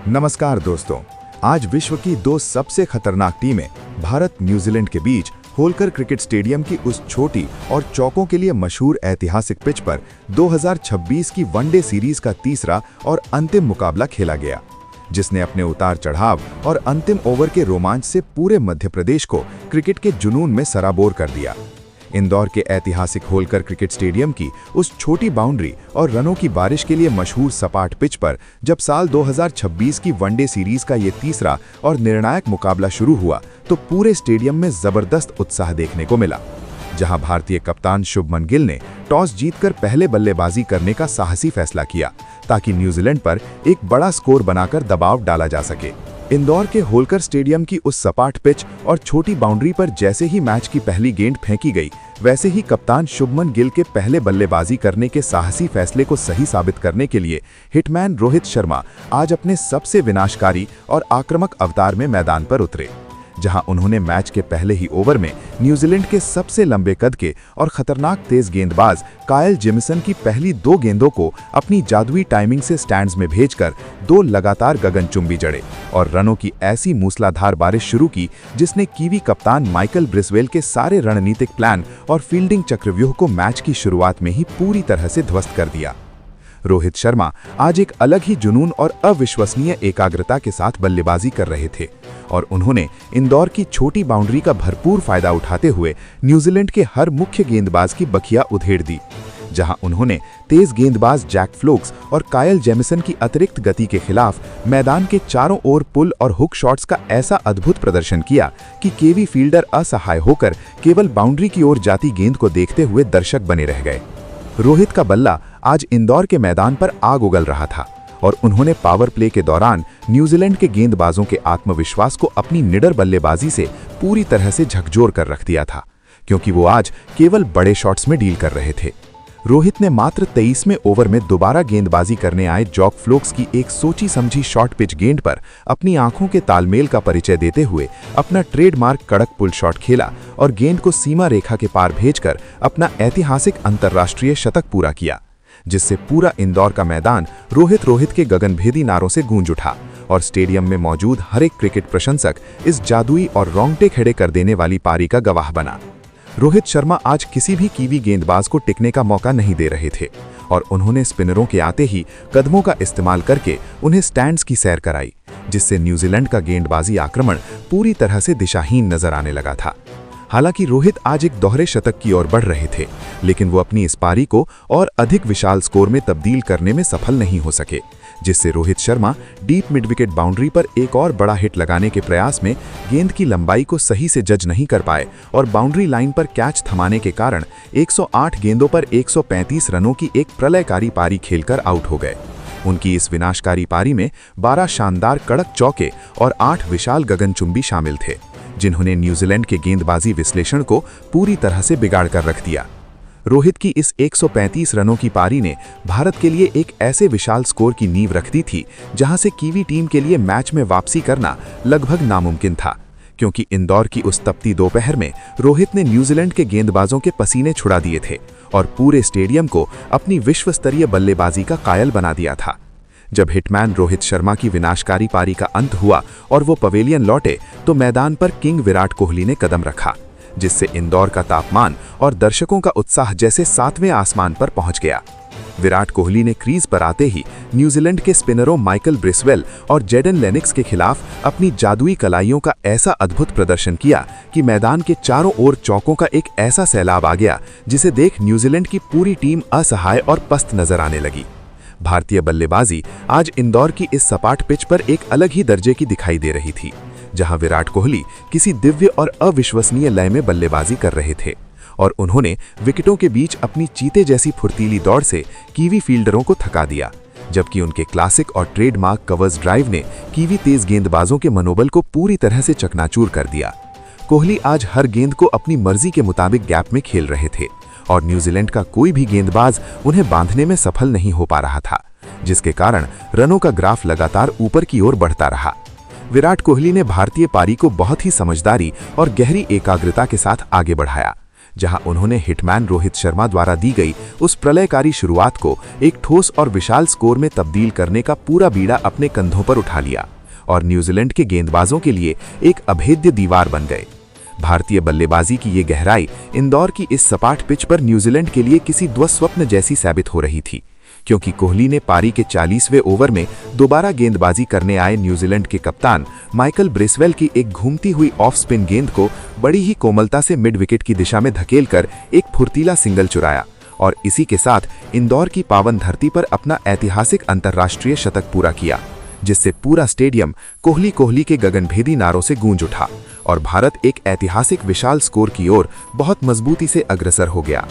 नमस्कार दोस्तों, आज विश्व की दो सबसे खतरनाक टीमें भारत न्यूजीलैंड के बीच होलकर क्रिकेट स्टेडियम की उस छोटी और चौकों के लिए मशहूर ऐतिहासिक पिच पर 2026 की वनडे सीरीज का तीसरा और अंतिम मुकाबला खेला गया, जिसने अपने उतार चढ़ाव और अंतिम ओवर के रोमांच से पूरे मध्य प्रदेश को क्रिकेट के जुनून में सराबोर कर दिया। इंदौर के ऐतिहासिक होलकर क्रिकेट स्टेडियम की उस छोटी बाउंड्री और रनों की बारिश के लिए मशहूर सपाट पिच पर जब साल 2026 की वनडे सीरीज का ये तीसरा और निर्णायक मुकाबला शुरू हुआ तो पूरे स्टेडियम में जबरदस्त उत्साह देखने को मिला, जहां भारतीय कप्तान शुभमन गिल ने टॉस जीतकर पहले बल्लेबाजी करने का साहसी फैसला किया ताकि न्यूजीलैंड पर एक बड़ा स्कोर बनाकर दबाव डाला जा सके। इंदौर के होलकर स्टेडियम की उस सपाट पिच और छोटी बाउंड्री पर जैसे ही मैच की पहली गेंद फेंकी गई, वैसे ही कप्तान शुभमन गिल के पहले बल्लेबाजी करने के साहसी फैसले को सही साबित करने के लिए हिटमैन रोहित शर्मा आज अपने सबसे विनाशकारी और आक्रामक अवतार में मैदान पर उतरे, जहां उन्होंने मैच के पहले ही ओवर में न्यूजीलैंड के सबसे लंबे कद के और खतरनाक तेज गेंदबाज कायल जेमिसन की पहली दो गेंदों को अपनी जादुई टाइमिंग से स्टैंड्स में भेजकर दो लगातार गगनचुंबी जड़े और रनों की ऐसी मूसलाधार बारिश शुरू की जिसने कीवी कप्तान माइकल ब्रिसवेल के सारे रणनीतिक प्लान और फील्डिंग चक्रव्यूह को मैच की शुरुआत में ही पूरी तरह से ध्वस्त कर दिया। रोहित शर्मा आज एक अलग ही जुनून और अविश्वसनीय एकाग्रता के साथ बल्लेबाजी कर रहे थे और उन्होंने इंदौर की छोटी बाउंड्री का भरपूर फायदा उठाते हुए न्यूजीलैंड के हर मुख्य गेंदबाज की बखिया उधेड़ दी, जहां उन्होंने तेज गेंदबाज जैक फ्लोक्स और कायल जेमिसन की अतिरिक्त गति के खिलाफ मैदान के चारों ओर पुल और हुक शॉट्स का ऐसा अद्भुत प्रदर्शन किया कि केवी फील्डर असहाय होकर केवल बाउंड्री की ओर जाती गेंद को देखते हुए दर्शक बने रह गए। रोहित का बल्ला आज इंदौर के मैदान पर आग उगल रहा था और उन्होंने पावर प्ले के दौरान न्यूजीलैंड के गेंदबाजों के आत्मविश्वास को अपनी निडर बल्लेबाजी से पूरी तरह से झकझोर कर रख दिया था, क्योंकि वो आज केवल बड़े शॉट्स में डील कर रहे थे। रोहित ने मात्र 23वें ओवर में दोबारा गेंदबाजी करने आए जैक फ्लोक्स की एक सोची समझी शॉर्ट पिच गेंद पर अपनी आंखों के तालमेल का परिचय देते हुए अपना ट्रेडमार्क कड़क पुल शॉट खेला और गेंद को सीमा रेखा के पार भेजकर अपना ऐतिहासिक अंतर्राष्ट्रीय शतक पूरा किया, जिससे पूरा इंदौर का मैदान रोहित के गगनभेदी नारों से गूंज उठा और स्टेडियम में मौजूद हर एक क्रिकेट प्रशंसक इस जादुई और रोंगटे खड़े कर देने वाली पारी का गवाह बना। रोहित शर्मा आज किसी भी कीवी गेंदबाज को टिकने का मौका नहीं दे रहे थे और उन्होंने स्पिनरों के आते ही कदमों का इस्तेमाल करके उन्हें स्टैंड्स की सैर कराई, जिससे न्यूजीलैंड का गेंदबाजी आक्रमण पूरी तरह से दिशाहीन नजर आने लगा था। हालांकि रोहित आज एक दोहरे शतक की ओर बढ़ रहे थे, लेकिन वो अपनी इस पारी को और अधिक विशाल स्कोर में तब्दील करने में सफल नहीं हो सके, जिससे Rohit Sharma deep mid wicket boundary पर एक और बड़ा हिट लगाने के प्रयास में गेंद की लंबाई को सही से जज नहीं कर पाए और बाउंड्री लाइन पर कैच थमाने के कारण 108 गेंदों पर 135 रनों की एक प्रलयकारी पारी खेलकर आउट हो गए। उनकी इस विनाशकारी पारी में 12 शानदार कड़क चौके और 8 विशाल गगनचुंबी शामिल थे, जिन्होंने न्यूजीलैंड के गेंदबाजी विश्लेषण को पूरी तरह से बिगाड़ कर रख दिया। रोहित की इस 135 रनों की पारी ने भारत के लिए एक ऐसे विशाल स्कोर की नींव रख दी थी जहां से कीवी टीम के लिए मैच में वापसी करना लगभग नामुमकिन था, क्योंकि इंदौर की उस तपती दोपहर में रोहित ने न्यूजीलैंड के गेंदबाजों के पसीने छुड़ा दिए थे और पूरे स्टेडियम को अपनी विश्व स्तरीय बल्लेबाजी का कायल बना दिया था। जब हिटमैन रोहित शर्मा की विनाशकारी पारी का अंत हुआ और वो पवेलियन लौटे तो मैदान पर किंग विराट कोहली ने कदम रखा, जिससे इंदौर का तापमान और दर्शकों का उत्साह जैसे 7वें आसमान पर पहुंच गया। विराट कोहली ने क्रीज पर आते ही न्यूजीलैंड के स्पिनरों माइकल ब्रिसवेल और जेडन लेनिक्स के खिलाफ अपनी जादुई कलाइयों का ऐसा अद्भुत प्रदर्शन किया कि मैदान के चारों ओर चौकों का एक ऐसा सैलाब आ गया जिसे देख न्यूजीलैंड की पूरी टीम असहाय और पस्त नजर आने लगी। भारतीय बल्लेबाजी आज इंदौर की इस सपाट पिच पर एक अलग ही दर्जे की दिखाई दे रही थी, जहां विराट कोहली किसी दिव्य और अविश्वसनीय लय में बल्लेबाजी कर रहे थे और उन्होंने विकेटों के बीच अपनी चीते जैसी फुर्तीली दौड़ से कीवी फील्डरों को थका दिया, जबकि उनके क्लासिक और ट्रेडमार्क कवर्स ड्राइव ने कीवी तेज गेंदबाजों के मनोबल को पूरी तरह से चकनाचूर कर दिया। कोहली आज हर गेंद को अपनी मर्जी के मुताबिक गैप में खेल रहे थे और न्यूजीलैंड का कोई भी गेंदबाज उन्हें बांधने में सफल नहीं हो पा रहा था, जिसके कारण रनों का ग्राफ लगातार ऊपर की ओर बढ़ता रहा। विराट कोहली ने भारतीय पारी को बहुत ही समझदारी और गहरी एकाग्रता के साथ आगे बढ़ाया, जहां उन्होंने हिटमैन रोहित शर्मा द्वारा दी गई उस प्रलयकारी शुरुआत को एक ठोस और विशाल स्कोर में तब्दील करने का पूरा बीड़ा अपने कंधों पर उठा लिया और न्यूजीलैंड के गेंदबाजों के लिए एक अभेद्य दीवार बन गए। भारतीय बल्लेबाजी की ये गहराई इंदौर की इस सपाट पिच पर न्यूजीलैंड के लिए किसी दुस्वप्न जैसी साबित हो रही थी, क्योंकि कोहली ने पारी के 40वें ओवर में दोबारा गेंदबाजी करने आए न्यूजीलैंड के कप्तान माइकल ब्रेसवेल की एक घूमती हुई ऑफ स्पिन गेंद को बड़ी ही कोमलता से मिड विकेट की दिशा में धकेलकर एक फुर्तीला सिंगल चुराया और इसी के साथ इंदौर की पावन धरती पर अपना ऐतिहासिक अंतर्राष्ट्रीय शतक पूरा किया, जिससे पूरा स्टेडियम कोहली कोहली के गगनभेदी नारों से गूंज उठा और भारत एक ऐतिहासिक विशाल स्कोर की ओर बहुत मजबूती से अग्रसर हो गया।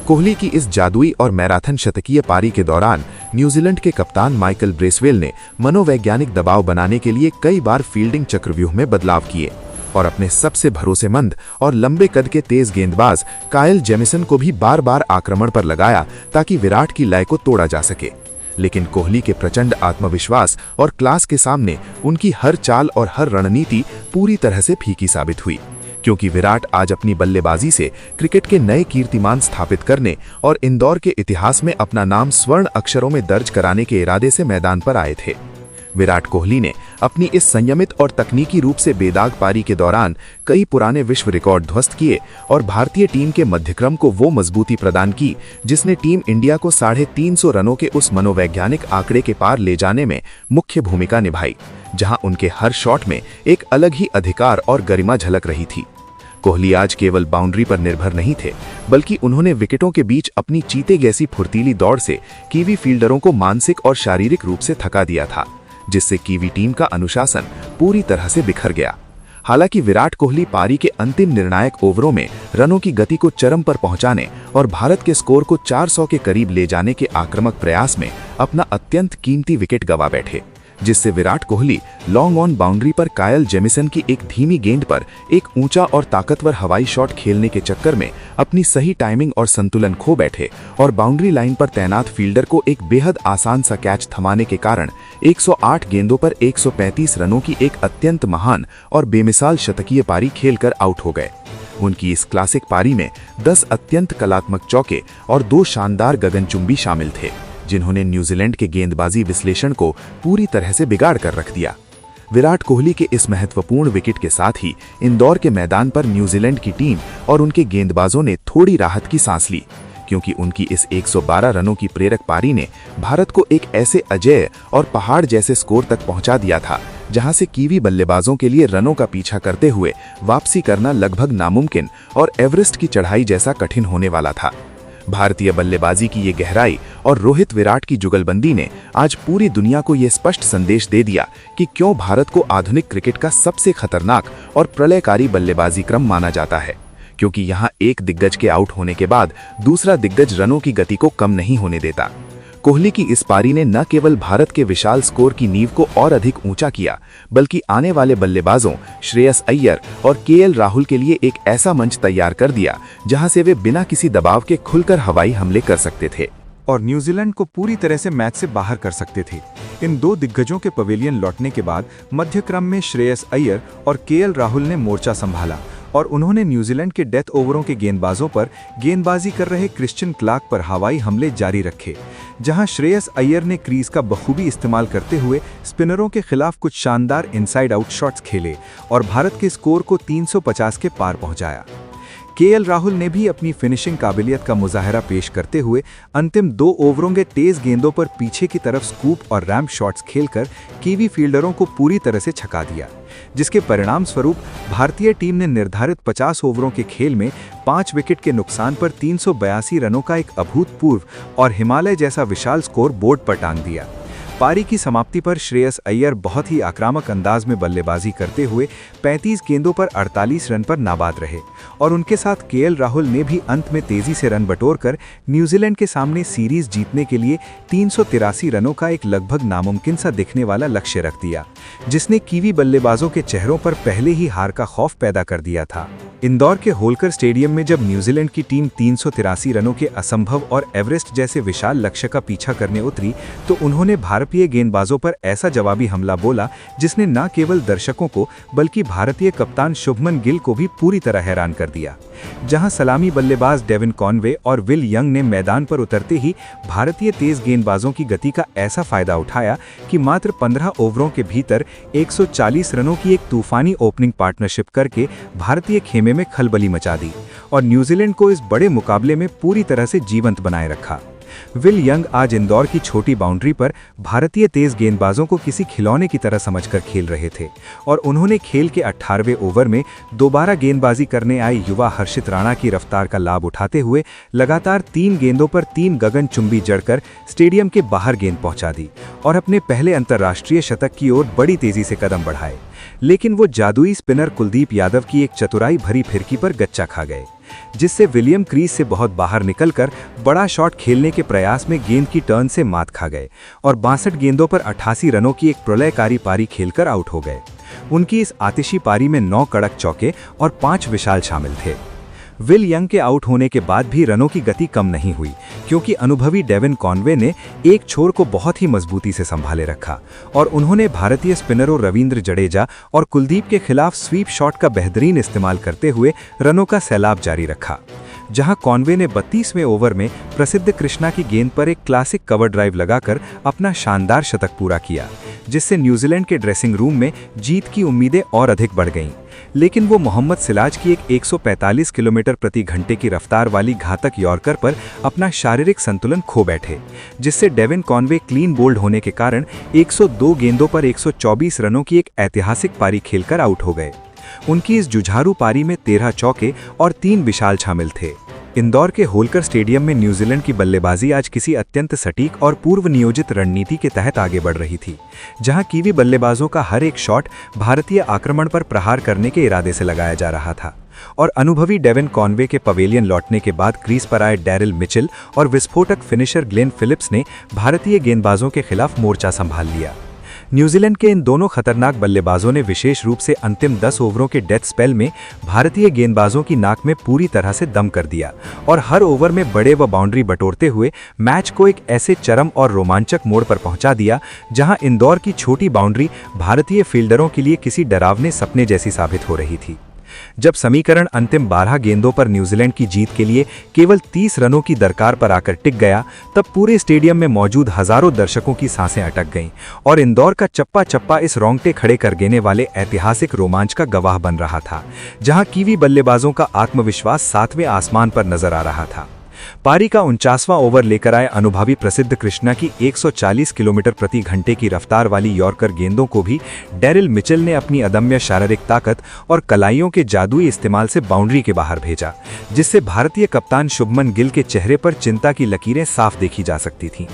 कोहली की इस जादुई और मैराथन शतकीय पारी के दौरान न्यूजीलैंड के कप्तान माइकल ब्रेसवेल ने मनोवैज्ञानिक दबाव बनाने के लिए कई बार फील्डिंग चक्रव्यूह में बदलाव किए और अपने सबसे भरोसेमंद और लंबे कद के तेज गेंदबाज कायल जेमिसन को भी बार बार आक्रमण पर लगाया ताकि विराट की लय को तोड़ा जा सके। लेकिन कोहली के प्रचंड आत्मविश्वास और क्लास के सामने उनकी हर चाल और हर रणनीति पूरी तरह से फीकी साबित हुई, क्योंकि विराट आज अपनी बल्लेबाजी से क्रिकेट के नए कीर्तिमान स्थापित करने और इंदौर के इतिहास में अपना नाम स्वर्ण अक्षरों में दर्ज कराने के इरादे से मैदान पर आए थे। विराट कोहली ने अपनी इस संयमित और तकनीकी रूप से बेदाग पारी के दौरान कई पुराने विश्व रिकॉर्ड ध्वस्त किए और भारतीय टीम के मध्यक्रम को वो मजबूती प्रदान की जिसने टीम इंडिया को 350 रनों के उस मनोवैज्ञानिक आंकड़े के पार ले जाने में मुख्य भूमिका निभाई, जहां उनके हर शॉट में एक अलग ही अधिकार और गरिमा झलक रही थी। कोहली आज केवल बाउंड्री पर निर्भर नहीं थे, बल्कि उन्होंने विकेटों के बीच अपनी चीते जैसी फुर्तीली दौड़ से कीवी फील्डरों को मानसिक और शारीरिक रूप से थका दिया था, जिससे कीवी टीम का अनुशासन पूरी तरह से बिखर गया। हालांकि विराट कोहली पारी के अंतिम निर्णायक ओवरों में रनों की गति को चरम पर पहुंचाने और भारत के स्कोर को 400 के करीब ले जाने के आक्रामक प्रयास में अपना अत्यंत कीमती विकेट गंवा बैठे, जिससे Virat Kohli long on boundary पर कायल जेमिसन की एक धीमी गेंद पर एक ऊंचा और ताकतवर हवाई शॉट खेलने के चक्कर में अपनी सही टाइमिंग और संतुलन खो बैठे और बाउंड्री लाइन पर तैनात फील्डर को एक बेहद आसान सा कैच थमाने के कारण 108 गेंदों पर 135 रनों की एक अत्यंत महान और बेमिसाल शतकीय पारी खेलकर आउट हो गए। उनकी इस क्लासिक पारी में 10 अत्यंत कलात्मक चौके और 2 शानदार गगनचुंबी शामिल थे, जिन्होंने न्यूजीलैंड के गेंदबाजी विश्लेषण को पूरी तरह से बिगाड़ कर रख दिया। विराट कोहली के इस महत्वपूर्ण विकेट के साथ ही इंदौर के मैदान पर न्यूजीलैंड की टीम और उनके गेंदबाजों ने थोड़ी राहत की सांस ली, क्योंकि उनकी इस 112 रनों की प्रेरक पारी ने भारत को एक ऐसे अजेय और पहाड़ जैसे स्कोर तक पहुंचा दिया था, जहां से कीवी बल्लेबाजों के लिए रनों का पीछा करते हुए वापसी करना लगभग नामुमकिन और एवरेस्ट की चढ़ाई जैसा कठिन होने वाला था। भारतीय बल्लेबाजी की ये गहराई और रोहित विराट की जुगलबंदी ने आज पूरी दुनिया को ये स्पष्ट संदेश दे दिया कि क्यों भारत को आधुनिक क्रिकेट का सबसे खतरनाक और प्रलयकारी बल्लेबाजी क्रम माना जाता है, क्योंकि यहाँ एक दिग्गज के आउट होने के बाद दूसरा दिग्गज रनों की गति को कम नहीं होने देता। कोहली की इस पारी ने न केवल भारत के विशाल स्कोर की नींव को और अधिक ऊंचा किया, बल्कि आने वाले बल्लेबाजों श्रेयस अय्यर और केएल राहुल के लिए एक ऐसा मंच तैयार कर दिया जहां से वे बिना किसी दबाव के खुलकर हवाई हमले कर सकते थे और न्यूजीलैंड को पूरी तरह से मैच से बाहर कर सकते थे। इन 2 दिग्गजों के पवेलियन लौटने के बाद मध्यक्रम में श्रेयस अय्यर और केएल राहुल ने मोर्चा संभाला और उन्होंने न्यूजीलैंड के डेथ ओवरों के गेंदबाजों पर गेंदबाजी कर रहे क्रिश्चियन क्लार्क पर हवाई हमले जारी रखे, जहां श्रेयस अय्यर ने क्रीज का बखूबी इस्तेमाल करते हुए स्पिनरों के खिलाफ कुछ शानदार इनसाइड आउट शॉट्स खेले और भारत के स्कोर को 350 के पार पहुंचाया। केएल राहुल ने भी अपनी फिनिशिंग काबिलियत का मुजाहरा पेश करते हुए अंतिम 2 ओवरों के तेज गेंदों पर पीछे की तरफ स्कूप और रैम्प शॉट्स खेलकर कीवी फील्डरों को पूरी तरह से छका दिया, जिसके परिणाम स्वरूप भारतीय टीम ने निर्धारित 50 ओवरों के खेल में 5 विकेट के नुकसान पर 382 रनों का एक अभूतपूर्व और हिमालय जैसा विशाल स्कोर बोर्ड पर टांग दिया। पारी की समाप्ति पर श्रेयस अय्यर बहुत ही आक्रामक अंदाज में बल्लेबाजी करते हुए 35 गेंदों पर 48 रन पर नाबाद रहे और उनके साथ केएल राहुल ने भी अंत में तेजी से रन बटोरकर न्यूजीलैंड के सामने सीरीज जीतने के लिए 383 रनों का एक लगभग नामुमकिन सा दिखने वाला लक्ष्य रख दिया, जिसने कीवी बल्लेबाजों के चेहरों पर पहले ही हार का खौफ पैदा कर दिया था। इंदौर के होलकर स्टेडियम में जब न्यूजीलैंड की टीम 383 रनों के असंभव और एवरेस्ट जैसे विशाल लक्ष्य का पीछा करने उतरी तो उन्होंने भारतीय गेंदबाजों पर ऐसा जवाबी हमला बोला जिसने न केवल दर्शकों को बल्कि भारतीय कप्तान शुभमन गिल को भी पूरी तरह हैरान कर दिया। जहां सलामी बल्लेबाज डेविन कॉनवे और विल यंग ने मैदान पर उतरते ही भारतीय तेज गेंदबाजों की गति का ऐसा फायदा उठाया कि मात्र 15 ओवरों के भीतर 140 रनों की एक तूफानी ओपनिंग पार्टनरशिप करके भारतीय खेमे में खलबली मचा दी और न्यूजीलैंड को इस बड़े मुकाबले में पूरी तरह से जीवंत बनाए रखा। विल यंग आज इंदौर की छोटी बाउंड्री पर भारतीय तेज गेंदबाजों को किसी खिलौने की तरह समझकर खेल रहे थे और उन्होंने खेल के 18वें ओवर में दोबारा गेंदबाजी करने आए युवा हर्षित राणा की रफ्तार का लाभ उठाते हुए लगातार 3 गेंदों पर 3 गगनचुंबी जड़कर स्टेडियम के बाहर गेंद पहुंचा दी और अपने पहले अंतर्राष्ट्रीय शतक की ओर बड़ी तेजी से कदम बढ़ाए। लेकिन वो जादुई स्पिनर कुलदीप यादव की एक चतुराई भरी फिरकी पर गच्चा खा गए, जिससे विलियम क्रीज से बहुत बाहर निकलकर बड़ा शॉट खेलने के प्रयास में गेंद की टर्न से मात खा गए और 62 गेंदों पर 88 रनों की एक प्रलयकारी पारी खेलकर आउट हो गए। उनकी इस आतिशी पारी में 9 कड़क चौके और 5 विशाल शामिल थे। विल यंग के आउट होने के बाद भी रनों की गति कम नहीं हुई क्योंकि अनुभवी डेविन कॉनवे ने एक छोर को बहुत ही मजबूती से संभाले रखा और उन्होंने भारतीय स्पिनरों रविंद्र जडेजा और कुलदीप के खिलाफ स्वीप शॉट का बेहतरीन इस्तेमाल करते हुए रनों का सैलाब जारी रखा। जहां कॉनवे ने 32वें ओवर में प्रसिद्ध कृष्णा की गेंद पर एक क्लासिक कवर ड्राइव लगाकर अपना शानदार शतक पूरा किया, जिससे न्यूजीलैंड के ड्रेसिंग रूम में जीत की उम्मीदें और अधिक बढ़ गईं। लेकिन वो मोहम्मद सिराज की एक 145 किलोमीटर प्रति घंटे की रफ्तार वाली घातक यॉर्कर पर अपना शारीरिक संतुलन खो बैठे, जिससे डेविन कॉनवे क्लीन बोल्ड होने के कारण 102 गेंदों पर 124 रनों की एक ऐतिहासिक पारी खेलकर आउट हो गए। उनकी इस जुझारू पारी में 13 चौके और 3 विशाल शामिल थे। इंदौर के होलकर स्टेडियम में न्यूजीलैंड की बल्लेबाजी आज किसी अत्यंत सटीक और पूर्व नियोजित रणनीति के तहत आगे बढ़ रही थी, जहां कीवी बल्लेबाजों का हर एक शॉट भारतीय आक्रमण पर प्रहार करने के इरादे से लगाया जा रहा था और अनुभवी डेविन कॉनवे के पवेलियन लौटने के बाद क्रीज पर आए डैरिल मिचेल और विस्फोटक फिनिशर ग्लेन फिलिप्स ने भारतीय गेंदबाजों के खिलाफ मोर्चा संभाल लिया। न्यूजीलैंड के इन दोनों खतरनाक बल्लेबाजों ने विशेष रूप से अंतिम 10 ओवरों के डेथ स्पेल में भारतीय गेंदबाजों की नाक में पूरी तरह से दम कर दिया और हर ओवर में बड़े व बाउंड्री बटोरते हुए मैच को एक ऐसे चरम और रोमांचक मोड़ पर पहुंचा दिया जहां इंदौर की छोटी बाउंड्री भारतीय फील्डरों के लिए किसी डरावने सपने जैसी साबित हो रही थी। जब समीकरण अंतिम 12 गेंदों पर न्यूजीलैंड की जीत के लिए केवल 30 रनों की दरकार पर आकर टिक गया, तब पूरे स्टेडियम में मौजूद हजारों दर्शकों की सांसें अटक गईं और इंदौर का चप्पा चप्पा इस रोंगटे खड़े कर देने वाले ऐतिहासिक रोमांच का गवाह बन रहा था, जहां कीवी बल्लेबाजों का आत्मविश्वास 7वें आसमान पर नजर आ रहा था। पारी का 49वां ओवर लेकर आए अनुभवी प्रसिद्ध कृष्णा की 140 किलोमीटर प्रति घंटे की रफ्तार वाली यॉर्कर गेंदों को भी डैरिल मिचेल ने अपनी अदम्य शारीरिक ताकत और कलाइयों के जादुई इस्तेमाल से बाउंड्री के बाहर भेजा, जिससे भारतीय कप्तान शुभमन गिल के चेहरे पर चिंता की लकीरें साफ देखी जा सकती थीं।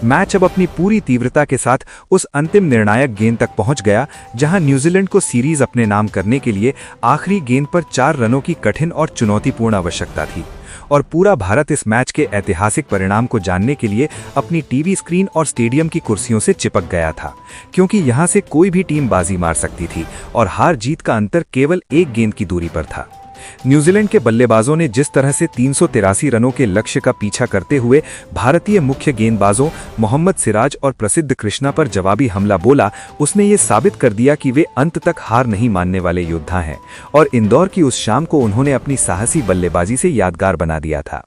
मैच अब अपनी पूरी तीव्रता के साथ उस अंतिम निर्णायक गेंद तक पहुंच गया जहां न्यूजीलैंड को सीरीज अपने नाम करने के लिए आखिरी गेंद पर 4 रनों की कठिन और चुनौतीपूर्ण आवश्यकता थी और पूरा भारत इस मैच के ऐतिहासिक परिणाम को जानने के लिए अपनी टीवी स्क्रीन और स्टेडियम की कुर्सियों से चिपक गया था, क्योंकि यहां से कोई भी टीम बाजी मार सकती थी और हार जीत का अंतर केवल 1 गेंद की दूरी पर था। न्यूजीलैंड के बल्लेबाजों ने जिस तरह से 383 रनों के लक्ष्य का पीछा करते हुए भारतीय मुख्य गेंदबाजों मोहम्मद सिराज और प्रसिद्ध कृष्णा पर जवाबी हमला बोला, उसने ये साबित कर दिया कि वे अंत तक हार नहीं मानने वाले योद्धा हैं और इंदौर की उस शाम को उन्होंने अपनी साहसी बल्लेबाजी से यादगार बना दिया था।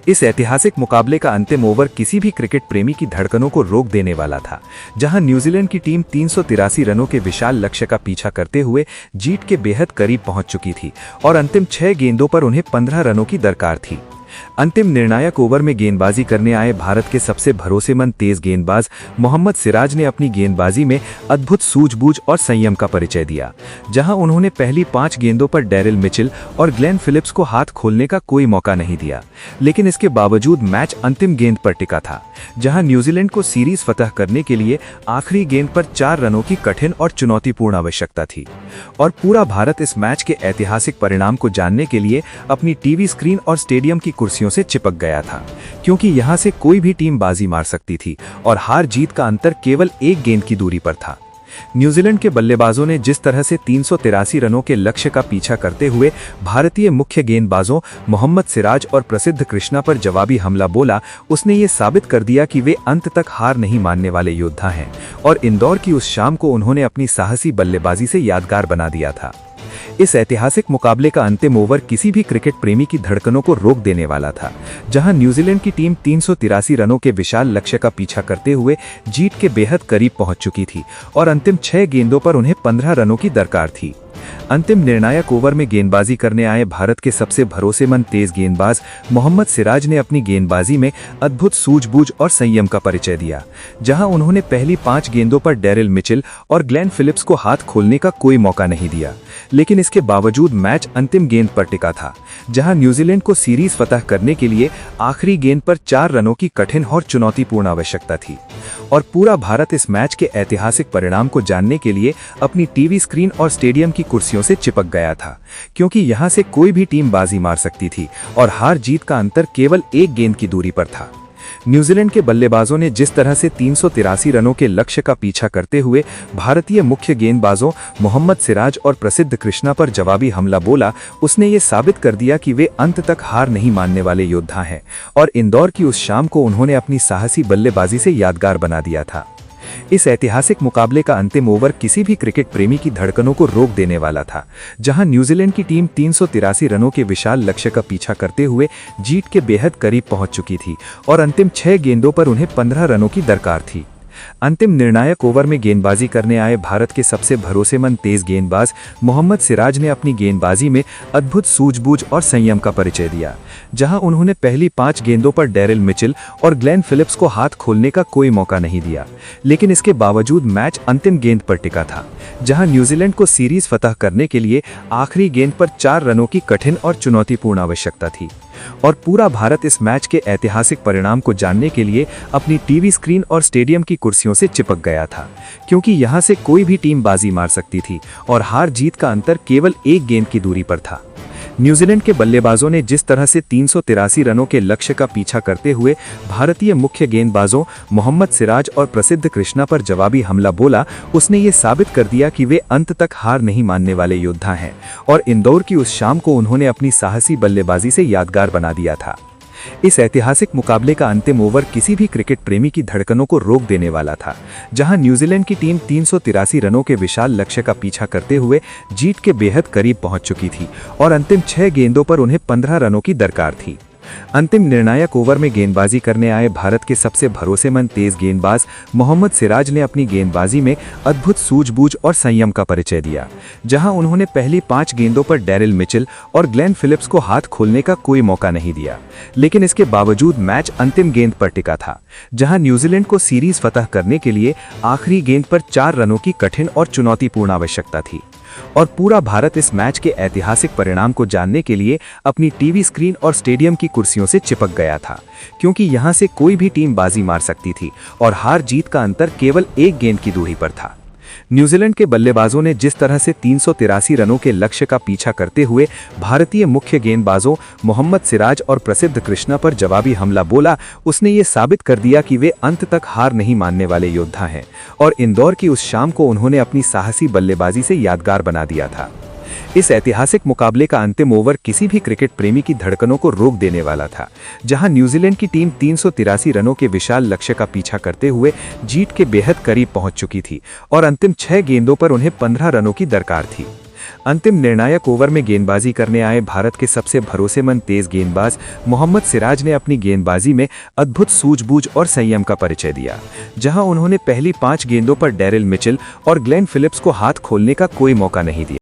इस ऐतिहासिक मुकाबले का अंतिम ओवर किसी भी क्रिकेट प्रेमी की धड़कनों को रोक देने वाला था, जहां न्यूजीलैंड की टीम 383 रनों के विशाल लक्ष्य का पीछा करते हुए जीत के बेहद करीब पहुंच चुकी थी और अंतिम 6 गेंदों पर उन्हें 15 रनों की दरकार थी। अंतिम निर्णायक ओवर में गेंदबाजी करने आए भारत के सबसे भरोसेमंद तेज गेंदबाज मोहम्मद सिराज ने अपनी गेंदबाजी में अद्भुत सूझबूझ और संयम का परिचय दिया, जहां उन्होंने पहली 5 गेंदों पर डैरिल मिचेल और ग्लेन फिलिप्स को हाथ खोलने का कोई मौका नहीं दिया। लेकिन इसके बावजूद मैच अंतिम गेंद पर टिका था, जहां न्यूजीलैंड को सीरीज फतह करने के लिए आखिरी गेंद पर 4 रनों की कठिन और चुनौतीपूर्ण आवश्यकता थी और पूरा भारत इस मैच के ऐतिहासिक परिणाम को जानने के लिए अपनी टीवी स्क्रीन और स्टेडियम की कुर्सियों से चिपक गया था, क्योंकि यहां से कोई भी टीम बाजी मार सकती थी और हार जीत का अंतर केवल 1 गेंद की दूरी पर था। न्यूजीलैंड के बल्लेबाजों ने जिस तरह से 383 रनों के लक्ष्य का पीछा करते हुए भारतीय मुख्य गेंदबाजों मोहम्मद सिराज और प्रसिद्ध कृष्णा पर जवाबी हमला बोला, उसने ये साबित कर दिया कि वे अंत तक हार नहीं मानने वाले योद्धा हैं और इंदौर की उस शाम को उन्होंने अपनी साहसी बल्लेबाजी से यादगार बना दिया था। इस ऐतिहासिक मुकाबले का अंतिम ओवर किसी भी क्रिकेट प्रेमी की धड़कनों को रोक देने वाला था, जहां न्यूजीलैंड की टीम 383 रनों के विशाल लक्ष्य का पीछा करते हुए जीत के बेहद करीब पहुंच चुकी थी और अंतिम 6 गेंदों पर उन्हें 15 रनों की दरकार थी। अंतिम निर्णायक ओवर में गेंदबाजी करने आए भारत के सबसे भरोसेमंद तेज गेंदबाज मोहम्मद सिराज ने अपनी गेंदबाजी में अद्भुत सूझबूझ और संयम का परिचय दिया, जहां उन्होंने पहली 5 गेंदों पर डैरिल मिचेल और ग्लेन फिलिप्स को हाथ खोलने का कोई मौका नहीं दिया। लेकिन इसके बावजूद मैच अंतिम गेंद पर टिका था, जहां न्यूजीलैंड को सीरीज फतह करने के लिए आखिरी गेंद पर 4 रनों की कठिन और चुनौतीपूर्ण आवश्यकता थी। और पूरा भारत इस मैच के ऐतिहासिक परिणाम को जानने के लिए अपनी टीवी स्क्रीन और स्टेडियम की कुर्सियों से चिपक गया था, क्योंकि यहां से कोई भी टीम बाजी मार सकती थी और हार जीत का अंतर केवल 1 गेंद की दूरी पर था। न्यूजीलैंड के बल्लेबाजों ने जिस तरह से 383 रनों के लक्ष्य का पीछा करते हुए भारतीय मुख्य गेंदबाजों मोहम्मद सिराज और प्रसिद्ध कृष्णा पर जवाबी हमला बोला, उसने ये साबित कर दिया कि वे अंत तक हार नहीं मानने वाले योद्धा हैं और इंदौर की उस शाम को उन्होंने अपनी साहसी बल्लेबाजी से यादगार बना दिया था। इस ऐतिहासिक मुकाबले का अंतिम ओवर किसी भी क्रिकेट प्रेमी की धड़कनों को रोक देने वाला था, जहां न्यूजीलैंड की टीम 383 रनों के विशाल लक्ष्य का पीछा करते हुए जीत के बेहद करीब पहुंच चुकी थी और अंतिम 6 गेंदों पर उन्हें 15 रनों की दरकार थी। अंतिम निर्णायक ओवर में गेंदबाजी करने आए भारत के सबसे भरोसेमंद तेज गेंदबाज मोहम्मद सिराज ने अपनी गेंदबाजी में अद्भुत सूझबूझ और संयम का परिचय दिया, जहां उन्होंने पहली 5 गेंदों पर डैरिल मिचेल और ग्लेन फिलिप्स को हाथ खोलने का कोई मौका नहीं दिया। लेकिन इसके बावजूद मैच अंतिम गेंद पर टिका था, जहां न्यूजीलैंड को सीरीज फतह करने के लिए आखिरी गेंद पर 4 रनों की कठिन और चुनौतीपूर्ण आवश्यकता थी। और पूरा भारत इस मैच के ऐतिहासिक परिणाम को जानने के लिए अपनी टीवी स्क्रीन और स्टेडियम की कुर्सियों से चिपक गया था, क्योंकि यहां से कोई भी टीम बाजी मार सकती थी और हार जीत का अंतर केवल 1 गेंद की दूरी पर था। न्यूजीलैंड के बल्लेबाजों ने जिस तरह से 383 रनों के लक्ष्य का पीछा करते हुए भारतीय मुख्य गेंदबाजों मोहम्मद सिराज और प्रसिद्ध कृष्णा पर जवाबी हमला बोला, उसने ये साबित कर दिया कि वे अंत तक हार नहीं मानने वाले योद्धा हैं और इंदौर की उस शाम को उन्होंने अपनी साहसी बल्लेबाजी से यादगार बना दिया था। इस ऐतिहासिक मुकाबले का अंतिम ओवर किसी भी क्रिकेट प्रेमी की धड़कनों को रोक देने वाला था, जहां न्यूजीलैंड की टीम 383 रनों के विशाल लक्ष्य का पीछा करते हुए जीत के बेहद करीब पहुंच चुकी थी और अंतिम 6 गेंदों पर उन्हें 15 रनों की दरकार थी। अंतिम निर्णायक ओवर में गेंदबाजी करने आए भारत के सबसे भरोसेमंद तेज गेंदबाज मोहम्मद सिराज ने अपनी गेंदबाजी में अद्भुत सूझबूझ और संयम का परिचय दिया, जहां उन्होंने पहली 5 गेंदों पर डैरिल मिचेल और ग्लेन फिलिप्स को हाथ खोलने का कोई मौका नहीं दिया। लेकिन इसके बावजूद मैच अंतिम गेंद पर टिका था, जहां न्यूजीलैंड को सीरीज फतह करने के लिए आखिरी गेंद पर 4 रनों की कठिन और चुनौतीपूर्ण आवश्यकता थी। और पूरा भारत इस मैच के ऐतिहासिक परिणाम को जानने के लिए अपनी टीवी स्क्रीन और स्टेडियम की कुर्सियों से चिपक गया था, क्योंकि यहां से कोई भी टीम बाजी मार सकती थी और हार जीत का अंतर केवल 1 गेंद की दूरी पर था। न्यूजीलैंड के बल्लेबाजों ने जिस तरह से 383 रनों के लक्ष्य का पीछा करते हुए भारतीय मुख्य गेंदबाजों मोहम्मद सिराज और प्रसिद्ध कृष्णा पर जवाबी हमला बोला, उसने ये साबित कर दिया कि वे अंत तक हार नहीं मानने वाले योद्धा हैं और इंदौर की उस शाम को उन्होंने अपनी साहसी बल्लेबाजी से यादगार बना दिया था। इस ऐतिहासिक मुकाबले का अंतिम ओवर किसी भी क्रिकेट प्रेमी की धड़कनों को रोक देने वाला था, जहां न्यूजीलैंड की टीम 383 रनों के विशाल लक्ष्य का पीछा करते हुए जीत के बेहद करीब पहुंच चुकी थी और अंतिम 6 गेंदों पर उन्हें 15 रनों की दरकार थी। अंतिम निर्णायक ओवर में गेंदबाजी करने आए भारत के सबसे भरोसेमंद तेज गेंदबाज मोहम्मद सिराज ने अपनी गेंदबाजी में अद्भुत सूझबूझ और संयम का परिचय दिया, जहां उन्होंने पहली 5 गेंदों पर डैरिल मिचेल और ग्लेन फिलिप्स को हाथ खोलने का कोई मौका नहीं दिया।